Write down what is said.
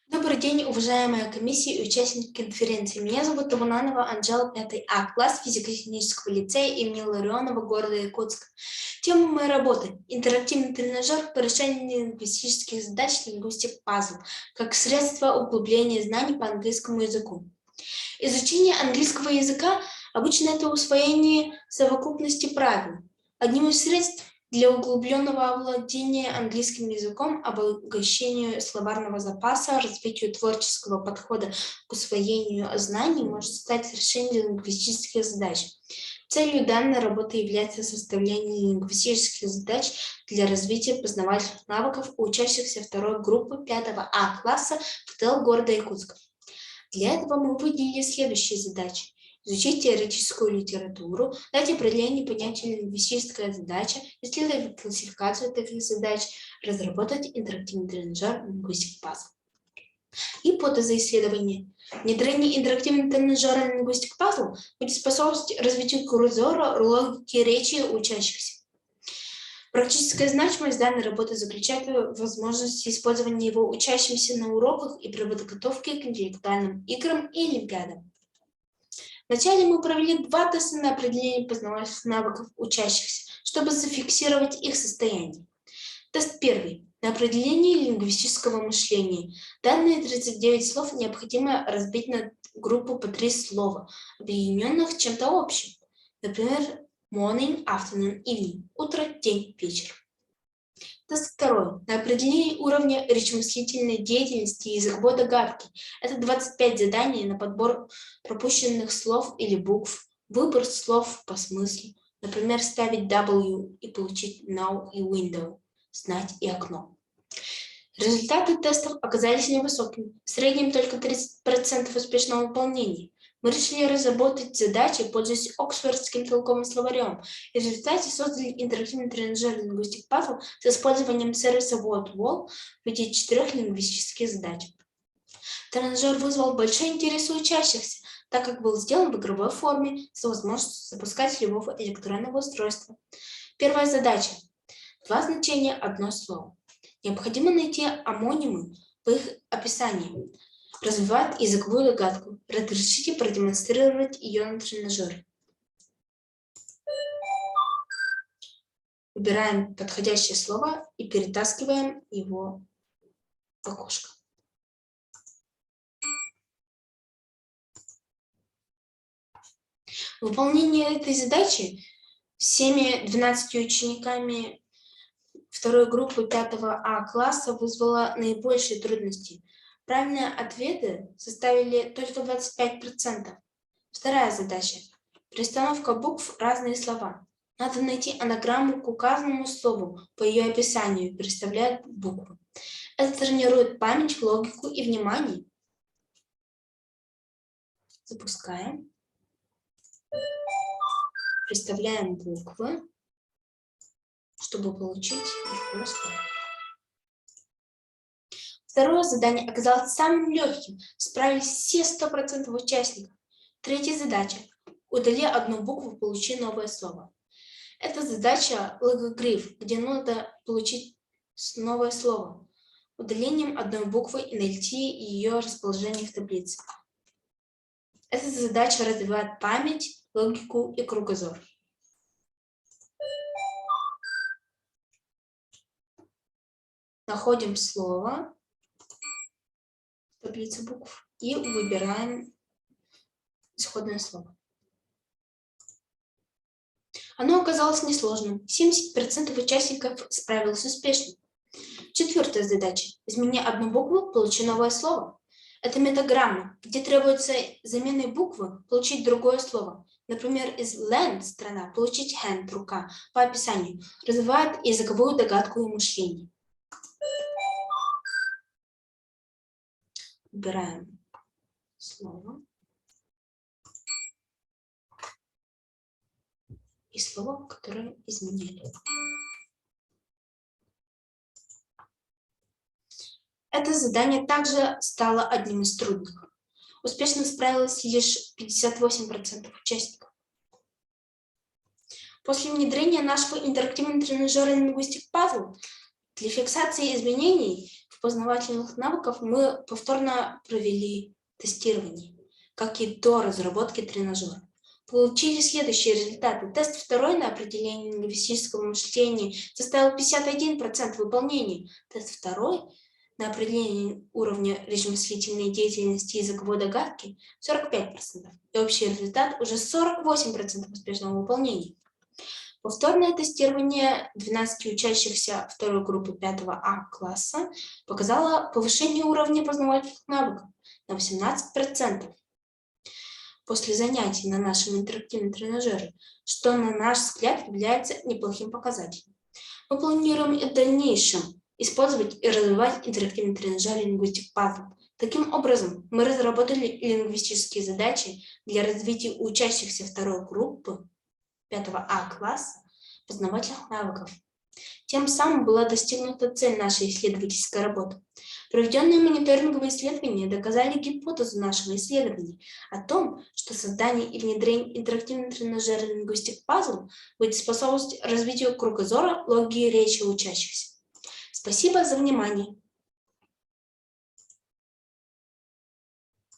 Добрый день, уважаемая комиссия и участники конференции. Меня зовут Табунанова Анжела, 5 А, класс физико-технического лицея имени Ларионова города Якутска. Тема моей работы – интерактивный тренажер по решению лингвистических задач «Лингвистик Пазл» как средство углубления знаний по английскому языку. Изучение английского языка обычно это усвоение совокупности правил. Одним из средств для углубленного овладения английским языком, обогащению словарного запаса, развитию творческого подхода к усвоению знаний может стать решение лингвистических задач. Целью данной работы является составление лингвистических задач для развития познавательных навыков у учащихся второй группы 5 А класса ФТЛ города Якутска. Для этого мы выделили следующие задачи. Изучить теоретическую литературу, дать определение понятия лингвистическая задача, исследовать классификацию таких задач, разработать интерактивный тренажер Linguistic Puzzle. Гипотеза исследования. Внедрение интерактивного тренажера Linguistic Puzzle будет способствовать развитию кругозора, логики речи учащихся. Практическая значимость данной работы заключается в возможности использования его учащимся на уроках и при подготовке к интеллектуальным играм и олимпиадам. Вначале мы провели 2 теста на определение познавательных навыков учащихся, чтобы зафиксировать их состояние. Тест 1. На определение лингвистического мышления. Данные 39 слов необходимо разбить на группу по 3 слова, объединенных чем-то общим. Например, morning, afternoon, evening. Утро, день, вечер. Тест 2. На определение уровня речемыслительной деятельности и языковой догадки. Это 25 заданий на подбор пропущенных слов или букв, выбор слов по смыслу. Например, ставить W и получить know и window, знать и окно. Результаты тестов оказались невысокими, в среднем только 30% успешного выполнения. Мы решили разработать задачи, пользуясь Оксфордским толковым словарем, и в результате создали интерактивный тренажер Linguistic Puzzle с использованием сервиса WordWall в виде 4 лингвистических задач. Тренажер вызвал большой интерес у учащихся, так как был сделан в игровой форме с возможностью запускать с любого электронного устройства. Первая задача. 2 значения, 1 слово. Необходимо найти омонимы по их описанию. Развивает языковую догадку. Разрешите продемонстрировать ее на тренажере. Выбираем подходящее слово и перетаскиваем его в окошко. Выполнение этой задачи всеми 12 учениками второй группы 5 А класса вызвало наибольшие трудности. Правильные ответы составили только 25%. Вторая задача. Перестановка букв в разные слова. Надо найти анаграмму к указанному слову по ее описанию, переставляя буквы. Это тренирует память, логику и внимание. Запускаем. Переставляем буквы, чтобы получить другое слово. Второе задание оказалось самым легким. Справились все 100% участников. Третья задача. Удали одну букву, получи новое слово. Это задача логогриф, где надо получить новое слово. Удалением одной буквы и найти ее расположение в таблице. Эта задача развивает память, логику и кругозор. Находим слово в таблице букв и выбираем исходное слово. Оно оказалось несложным. 70% участников справилось успешно. Четвертая задача. Измени одну букву, получи новое слово. Это метаграмма, где требуется заменой буквы получить другое слово. Например, из land – страна, получить hand – рука по описанию. Развивает языковую догадку и мышление. Выбираем слово. И слово, которое изменяли. Это задание также стало одним из трудных. Успешно справилось лишь 58% участников. После внедрения нашего интерактивного тренажера Linguistic Puzzle Для фиксации изменений в познавательных навыках мы повторно провели тестирование, как и до разработки тренажера. Получили следующие результаты. Тест второй на определение лингвистического мышления составил 51% выполнения. Тест второй на определение уровня речемыслительной деятельности и языковой догадки 45%. И общий результат уже 48% успешного выполнения. Повторное тестирование 12 учащихся второй группы 5 А класса показало повышение уровня познавательных навыков на 18% после занятий на нашем интерактивном тренажере, что, на наш взгляд, является неплохим показателем. Мы планируем и в дальнейшем использовать и развивать интерактивный тренажер Linguistic Puzzle. Таким образом, мы разработали лингвистические задачи для развития у учащихся второй группы 5 А класса познавательных навыков. Тем самым была достигнута цель нашей исследовательской работы. Проведенные мониторинговые исследования доказали гипотезу нашего исследования о том, что создание и внедрение интерактивного тренажера Linguistic Puzzle будет способствовать развитию кругозора, логики речи учащихся. Спасибо за внимание.